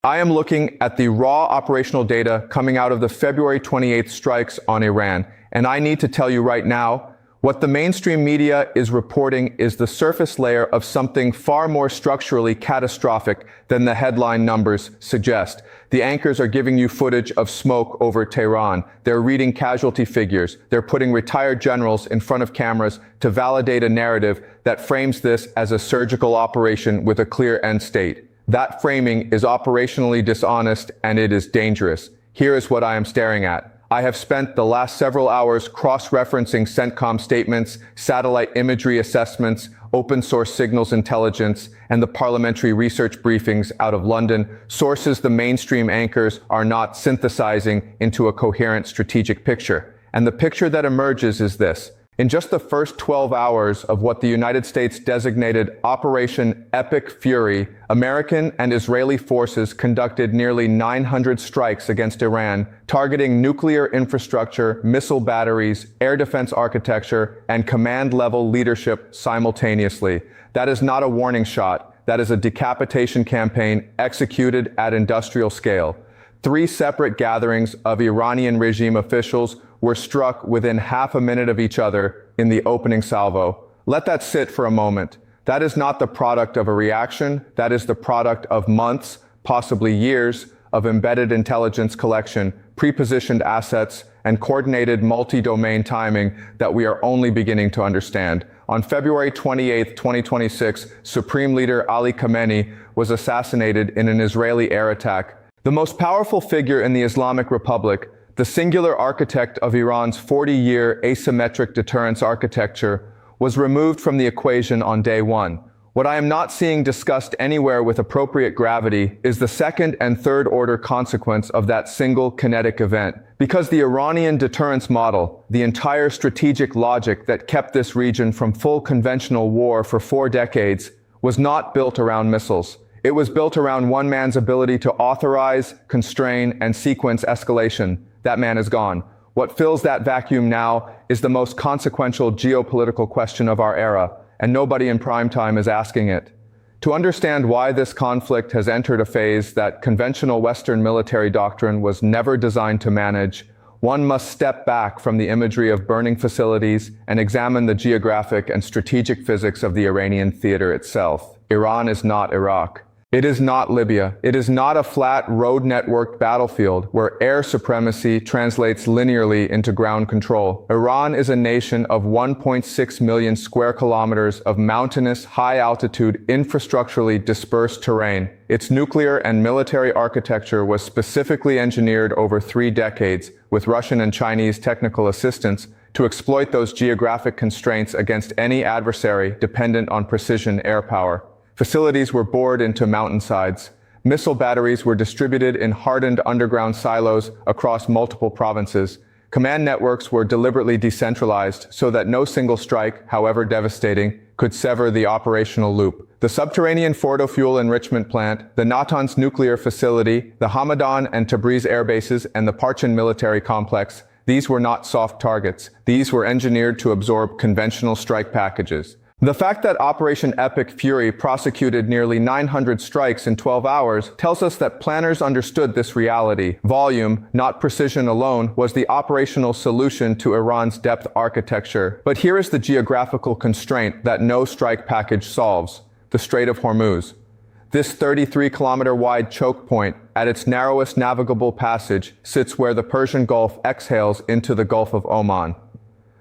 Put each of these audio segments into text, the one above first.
I am looking at the raw operational data coming out of the February 28th strikes on Iran, and I need to tell you right now, what the mainstream media is reporting is the surface layer of something far more structurally catastrophic than the headline numbers suggest. The anchors are giving you footage of smoke over Tehran. They're reading casualty figures. They're putting retired generals in front of cameras to validate a narrative that frames this as a surgical operation with a clear end state. That framing is operationally dishonest and it is dangerous. Here is what I am staring at. I have spent the last several hours cross-referencing CENTCOM statements, satellite imagery assessments, open source signals intelligence, and the parliamentary research briefings out of London, sources the mainstream anchors are not synthesizing into a coherent strategic picture. And the picture that emerges is this. In just the first 12 hours of what the United States designated Operation Epic Fury, American and Israeli forces conducted nearly 900 strikes against Iran, targeting nuclear infrastructure, missile batteries, air defense architecture, and command-level leadership simultaneously. That is not a warning shot. That is a decapitation campaign executed at industrial scale. 3 separate gatherings of Iranian regime officials were struck within half a minute of each other in the opening salvo. Let that sit for a moment. That is not the product of a reaction. That is the product of months, possibly years, of embedded intelligence collection, prepositioned assets, and coordinated multi-domain timing that we are only beginning to understand. On February 28, 2026, Supreme Leader Ali Khamenei was assassinated in an Israeli air attack. The most powerful figure in the Islamic Republic, the singular architect of Iran's 40-year asymmetric deterrence architecture, was removed from the equation on day one. What I am not seeing discussed anywhere with appropriate gravity is the second and third order consequence of that single kinetic event. Because the Iranian deterrence model, the entire strategic logic that kept this region from full conventional war for 4 decades, was not built around missiles. It was built around one man's ability to authorize, constrain, and sequence escalation. That man is gone. What fills that vacuum now is the most consequential geopolitical question of our era, and nobody in prime time is asking it. To understand why this conflict has entered a phase that conventional Western military doctrine was never designed to manage, one must step back from the imagery of burning facilities and examine the geographic and strategic physics of the Iranian theater itself. Iran is not Iraq. It is not Libya. It is not a flat road-networked battlefield where air supremacy translates linearly into ground control. Iran is a nation of 1.6 million square kilometers of mountainous, high-altitude, infrastructurally dispersed terrain. Its nuclear and military architecture was specifically engineered over 3 decades with Russian and Chinese technical assistance to exploit those geographic constraints against any adversary dependent on precision air power. Facilities were bored into mountainsides. Missile batteries were distributed in hardened underground silos across multiple provinces. Command networks were deliberately decentralized so that no single strike, however devastating, could sever the operational loop. The subterranean Fordo fuel enrichment plant, the Natanz nuclear facility, the Hamadan and Tabriz air bases, and the Parchin military complex, these were not soft targets. These were engineered to absorb conventional strike packages. The fact that Operation Epic Fury prosecuted nearly 900 strikes in 12 hours tells us that planners understood this reality. Volume, not precision alone, was the operational solution to Iran's depth architecture. But here is the geographical constraint that no strike package solves: the Strait of Hormuz. This 33-kilometer-wide choke point, at its narrowest navigable passage, sits where the Persian Gulf exhales into the Gulf of Oman.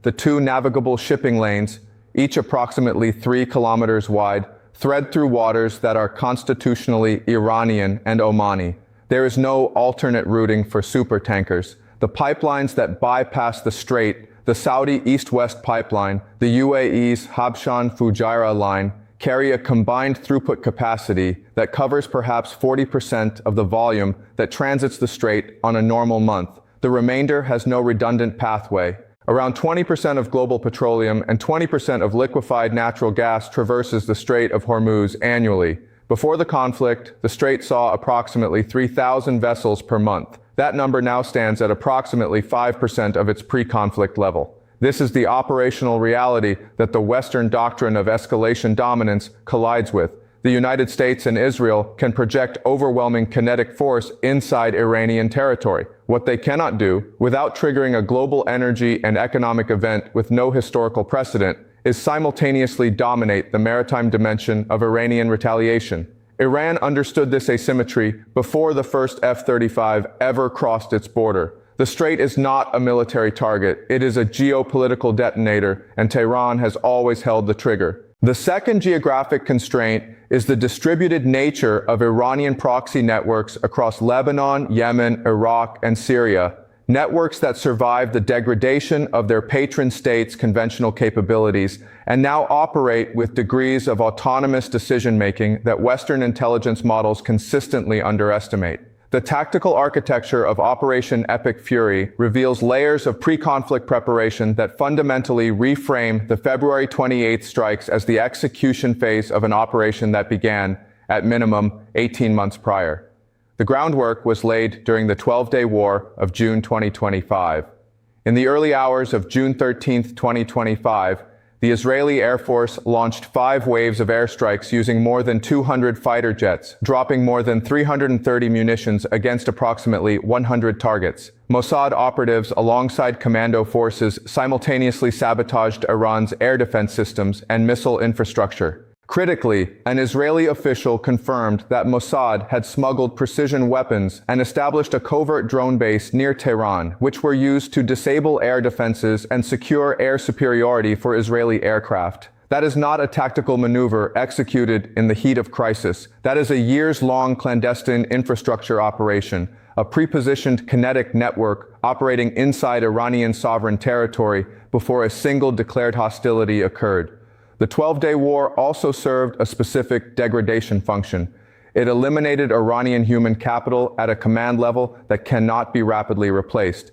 The 2 navigable shipping lanes, each approximately 3 kilometers wide, thread through waters that are constitutionally Iranian and Omani. There is no alternate routing for supertankers. The pipelines that bypass the strait, the Saudi East-West pipeline, the UAE's Habshan-Fujairah line, carry a combined throughput capacity that covers perhaps 40% of the volume that transits the strait on a normal month. The remainder has no redundant pathway. Around 20% of global petroleum and 20% of liquefied natural gas traverses the Strait of Hormuz annually. Before the conflict, the strait saw approximately 3,000 vessels per month. That number now stands at approximately 5% of its pre-conflict level. This is the operational reality that the Western doctrine of escalation dominance collides with. the United States and Israel can project overwhelming kinetic force inside Iranian territory. What they cannot do, without triggering a global energy and economic event with no historical precedent, is simultaneously dominate the maritime dimension of Iranian retaliation. Iran understood this asymmetry before the first F-35 ever crossed its border. The strait is not a military target, it is a geopolitical detonator, and Tehran has always held the trigger. The second geographic constraint is the distributed nature of Iranian proxy networks across Lebanon, Yemen, Iraq, and Syria, networks that survived the degradation of their patron states' conventional capabilities and now operate with degrees of autonomous decision-making that Western intelligence models consistently underestimate. The tactical architecture of Operation Epic Fury reveals layers of pre-conflict preparation that fundamentally reframe the February 28th strikes as the execution phase of an operation that began, at minimum, 18 months prior. The groundwork was laid during the 12-day war of June 2025. In the early hours of June 13, 2025, the Israeli Air Force launched 5 waves of airstrikes using more than 200 fighter jets, dropping more than 330 munitions against approximately 100 targets. Mossad operatives alongside commando forces simultaneously sabotaged Iran's air defense systems and missile infrastructure. Critically, an Israeli official confirmed that Mossad had smuggled precision weapons and established a covert drone base near Tehran, which were used to disable air defenses and secure air superiority for Israeli aircraft. That is not a tactical maneuver executed in the heat of crisis. That is a years-long clandestine infrastructure operation, a prepositioned kinetic network operating inside Iranian sovereign territory before a single declared hostility occurred. The 12-day war also served a specific degradation function. It eliminated Iranian human capital at a command level that cannot be rapidly replaced.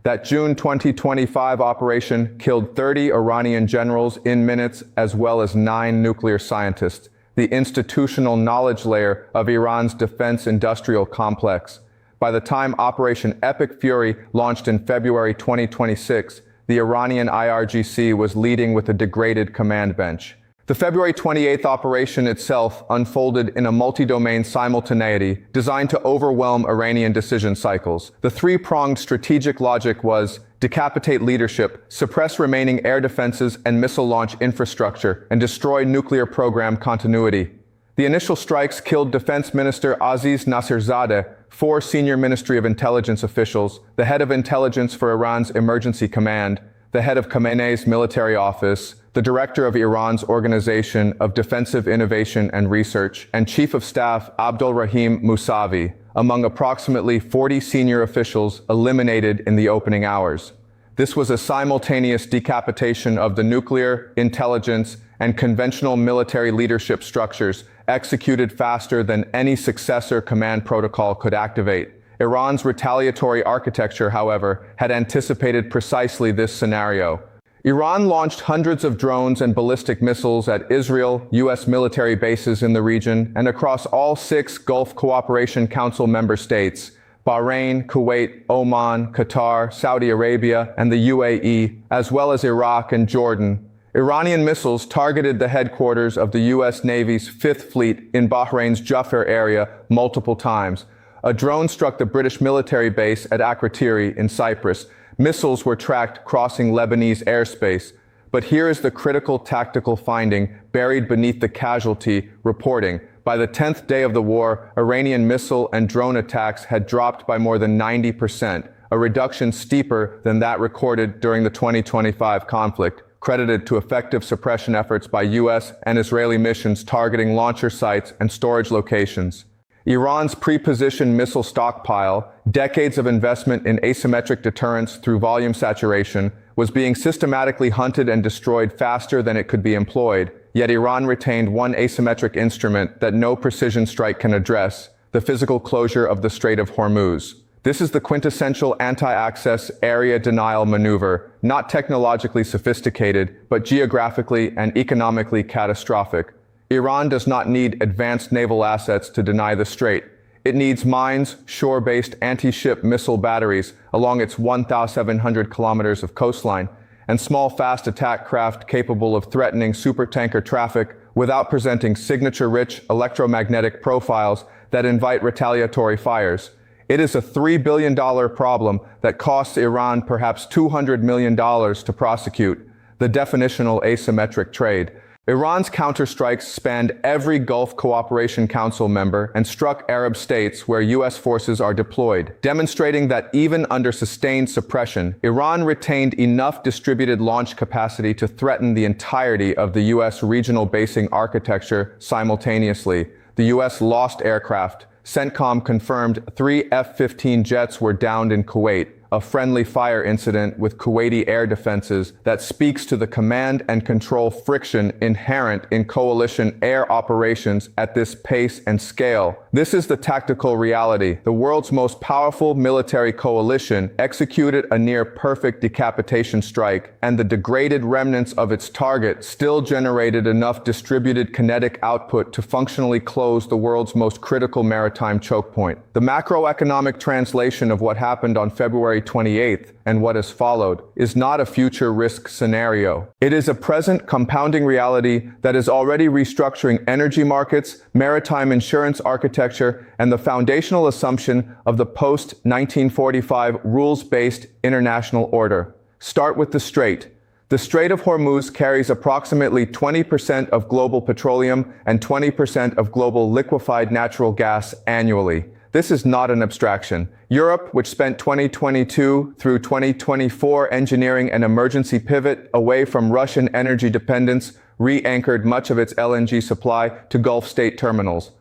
That June 2025 operation killed 30 Iranian generals in minutes, as well as 9 nuclear scientists, the institutional knowledge layer of Iran's defense industrial complex. By the time Operation Epic Fury launched in February 2026, the Iranian IRGC was leading with a degraded command bench. The February 28th operation itself unfolded in a multi-domain simultaneity designed to overwhelm Iranian decision cycles. The 3-pronged strategic logic was decapitate leadership, suppress remaining air defenses and missile launch infrastructure, and destroy nuclear program continuity. The initial strikes killed Defense Minister Aziz Nasirzadeh, 4 senior Ministry of Intelligence officials, the head of intelligence for Iran's emergency command, the head of Khamenei's military office, the director of Iran's Organization of Defensive Innovation and Research, and Chief of Staff Abdolrahim Mousavi, among approximately 40 senior officials eliminated in the opening hours. This was a simultaneous decapitation of the nuclear, intelligence, and conventional military leadership structures executed faster than any successor command protocol could activate. Iran's retaliatory architecture, however, had anticipated precisely this scenario. Iran launched hundreds of drones and ballistic missiles at Israel, U.S. military bases in the region, and across all 6 Gulf Cooperation Council member states: Bahrain, Kuwait, Oman, Qatar, Saudi Arabia, and the UAE, as well as Iraq and Jordan. Iranian missiles targeted the headquarters of the U.S. Navy's 5th Fleet in Bahrain's Jaffa area multiple times. A drone struck the British military base at Akrotiri in Cyprus. Missiles were tracked crossing Lebanese airspace. But here is the critical tactical finding buried beneath the casualty reporting. By the 10th day of the war, Iranian missile and drone attacks had dropped by more than 90%, a reduction steeper than that recorded during the 2025 conflict, credited to effective suppression efforts by U.S. and Israeli missions targeting launcher sites and storage locations. Iran's pre-positioned missile stockpile, decades of investment in asymmetric deterrence through volume saturation, was being systematically hunted and destroyed faster than it could be employed, yet Iran retained one asymmetric instrument that no precision strike can address: the physical closure of the Strait of Hormuz. This is the quintessential anti-access area denial maneuver, not technologically sophisticated, but geographically and economically catastrophic. Iran does not need advanced naval assets to deny the strait. It needs mines, shore-based anti-ship missile batteries along its 1,700 kilometers of coastline, and small fast attack craft capable of threatening supertanker traffic without presenting signature-rich electromagnetic profiles that invite retaliatory fires. It is a $3 billion problem that costs Iran perhaps $200 million to prosecute, the definitional asymmetric trade. Iran's counterstrikes spanned every Gulf Cooperation Council member and struck Arab states where U.S. forces are deployed, demonstrating that even under sustained suppression, Iran retained enough distributed launch capacity to threaten the entirety of the U.S. regional basing architecture simultaneously. The U.S. lost aircraft. CENTCOM confirmed 3 F-15 jets were downed in Kuwait, a friendly fire incident with Kuwaiti air defenses that speaks to the command and control friction inherent in coalition air operations at this pace and scale. This is the tactical reality. The world's most powerful military coalition executed a near-perfect decapitation strike, and the degraded remnants of its target still generated enough distributed kinetic output to functionally close the world's most critical maritime choke point. The macroeconomic translation of what happened on February 28th and what has followed is not a future risk scenario. It is a present compounding reality that is already restructuring energy markets, maritime insurance architecture, and the foundational assumption of the post-1945 rules-based international order. Start with the Strait. The Strait of Hormuz carries approximately 20% of global petroleum and 20% of global liquefied natural gas annually. This is not an abstraction. Europe, which spent 2022 through 2024 engineering an emergency pivot away from Russian energy dependence, re-anchored much of its LNG supply to Gulf state terminals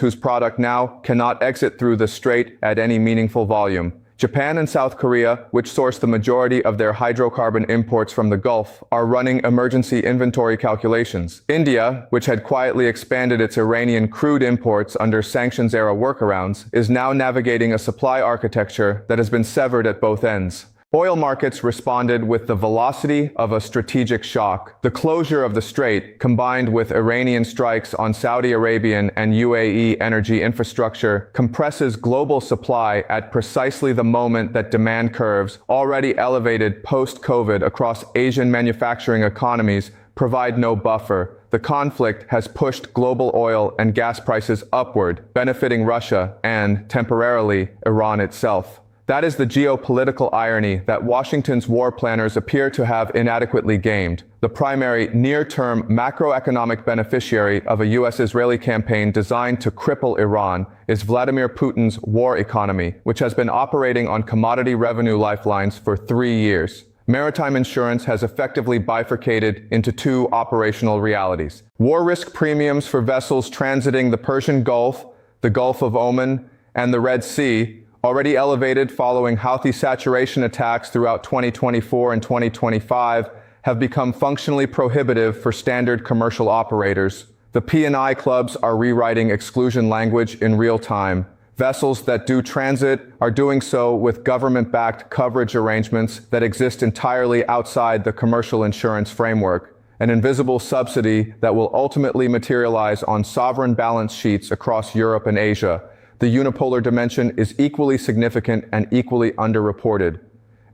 whose product now cannot exit through the strait at any meaningful volume. Japan and South Korea, which source the majority of their hydrocarbon imports from the Gulf, are running emergency inventory calculations. India, which had quietly expanded its Iranian crude imports under sanctions-era workarounds, is now navigating a supply architecture that has been severed at both ends. Oil markets responded with the velocity of a strategic shock. The closure of the strait, combined with Iranian strikes on Saudi Arabian and UAE energy infrastructure, compresses global supply at precisely the moment that demand curves, already elevated post-COVID across Asian manufacturing economies, provide no buffer. The conflict has pushed global oil and gas prices upward, benefiting Russia and, temporarily, Iran itself. That is the geopolitical irony that Washington's war planners appear to have inadequately gamed. The primary near-term macroeconomic beneficiary of a U.S.-Israeli campaign designed to cripple Iran is Vladimir Putin's war economy, which has been operating on commodity revenue lifelines for 3 years. Maritime insurance has effectively bifurcated into two operational realities. War risk premiums for vessels transiting the Persian Gulf, the Gulf of Oman, and the Red Sea, already elevated following Houthi saturation attacks throughout 2024 and 2025, have become functionally prohibitive for standard commercial operators. The P&I clubs are rewriting exclusion language in real time. Vessels that do transit are doing so with government-backed coverage arrangements that exist entirely outside the commercial insurance framework, an invisible subsidy that will ultimately materialize on sovereign balance sheets across Europe and Asia. The unipolar dimension is equally significant and equally underreported.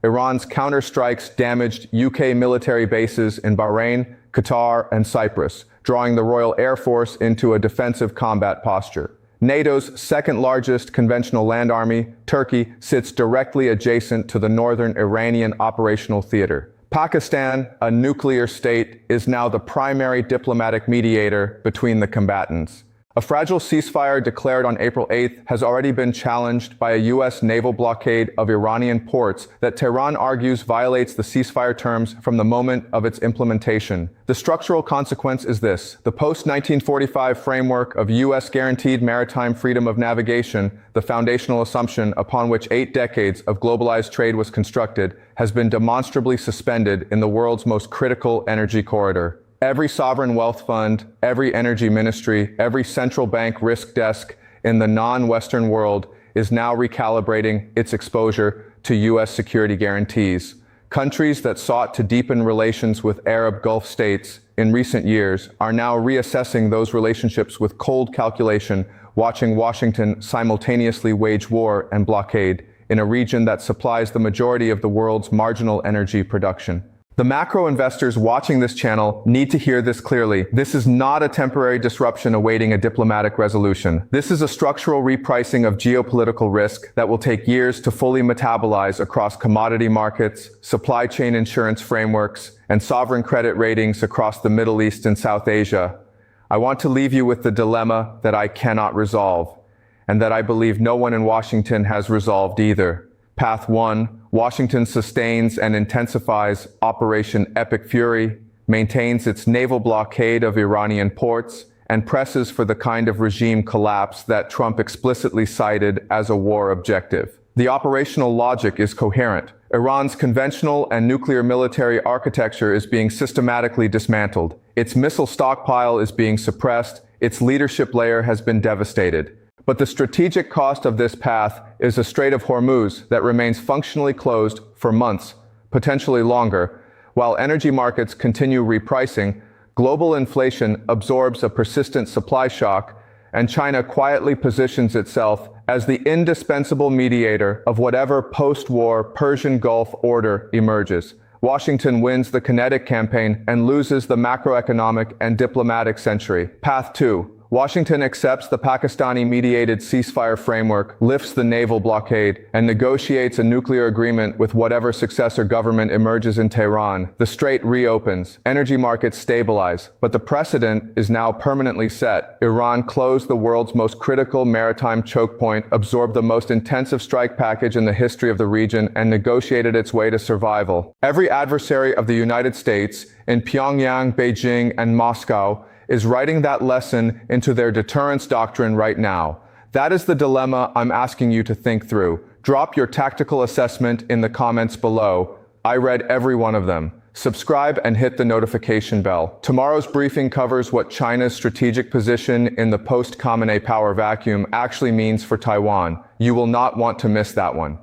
Iran's counterstrikes damaged UK military bases in Bahrain, Qatar, and Cyprus, drawing the Royal Air Force into a defensive combat posture. NATO's second-largest conventional land army, Turkey, sits directly adjacent to the northern Iranian operational theater. Pakistan, a nuclear state, is now the primary diplomatic mediator between the combatants. A fragile ceasefire declared on April 8th has already been challenged by a U.S. naval blockade of Iranian ports that Tehran argues violates the ceasefire terms from the moment of its implementation. The structural consequence is this: the post-1945 framework of U.S. guaranteed maritime freedom of navigation, the foundational assumption upon which 8 decades of globalized trade was constructed, has been demonstrably suspended in the world's most critical energy corridor. Every sovereign wealth fund, every energy ministry, every central bank risk desk in the non-Western world is now recalibrating its exposure to U.S. security guarantees. Countries that sought to deepen relations with Arab Gulf states in recent years are now reassessing those relationships with cold calculation, watching Washington simultaneously wage war and blockade in a region that supplies the majority of the world's marginal energy production. The macro investors watching this channel need to hear this clearly. This is not a temporary disruption awaiting a diplomatic resolution. This is a structural repricing of geopolitical risk that will take years to fully metabolize across commodity markets, supply chain insurance frameworks, and sovereign credit ratings across the Middle East and South Asia. I want to leave you with the dilemma that I cannot resolve, and that I believe no one in Washington has resolved either. Path 1. Washington sustains and intensifies Operation Epic Fury, maintains its naval blockade of Iranian ports, and presses for the kind of regime collapse that Trump explicitly cited as a war objective. The operational logic is coherent. Iran's conventional and nuclear military architecture is being systematically dismantled. Its missile stockpile is being suppressed. Its leadership layer has been devastated. But the strategic cost of this path is a Strait of Hormuz that remains functionally closed for months, potentially longer. While energy markets continue repricing, global inflation absorbs a persistent supply shock, and China quietly positions itself as the indispensable mediator of whatever post-war Persian Gulf order emerges. Washington wins the kinetic campaign and loses the macroeconomic and diplomatic century. Path 2. Washington accepts the Pakistani-mediated ceasefire framework, lifts the naval blockade, and negotiates a nuclear agreement with whatever successor government emerges in Tehran. The strait reopens, energy markets stabilize, but the precedent is now permanently set. Iran closed the world's most critical maritime choke point, absorbed the most intensive strike package in the history of the region, and negotiated its way to survival. Every adversary of the United States in Pyongyang, Beijing, and Moscow is writing that lesson into their deterrence doctrine right now. That is the dilemma I'm asking you to think through. Drop your tactical assessment in the comments below. I read every one of them. Subscribe and hit the notification bell. Tomorrow's briefing covers what China's strategic position in the post-Khamenei power vacuum actually means for Taiwan. You will not want to miss that one.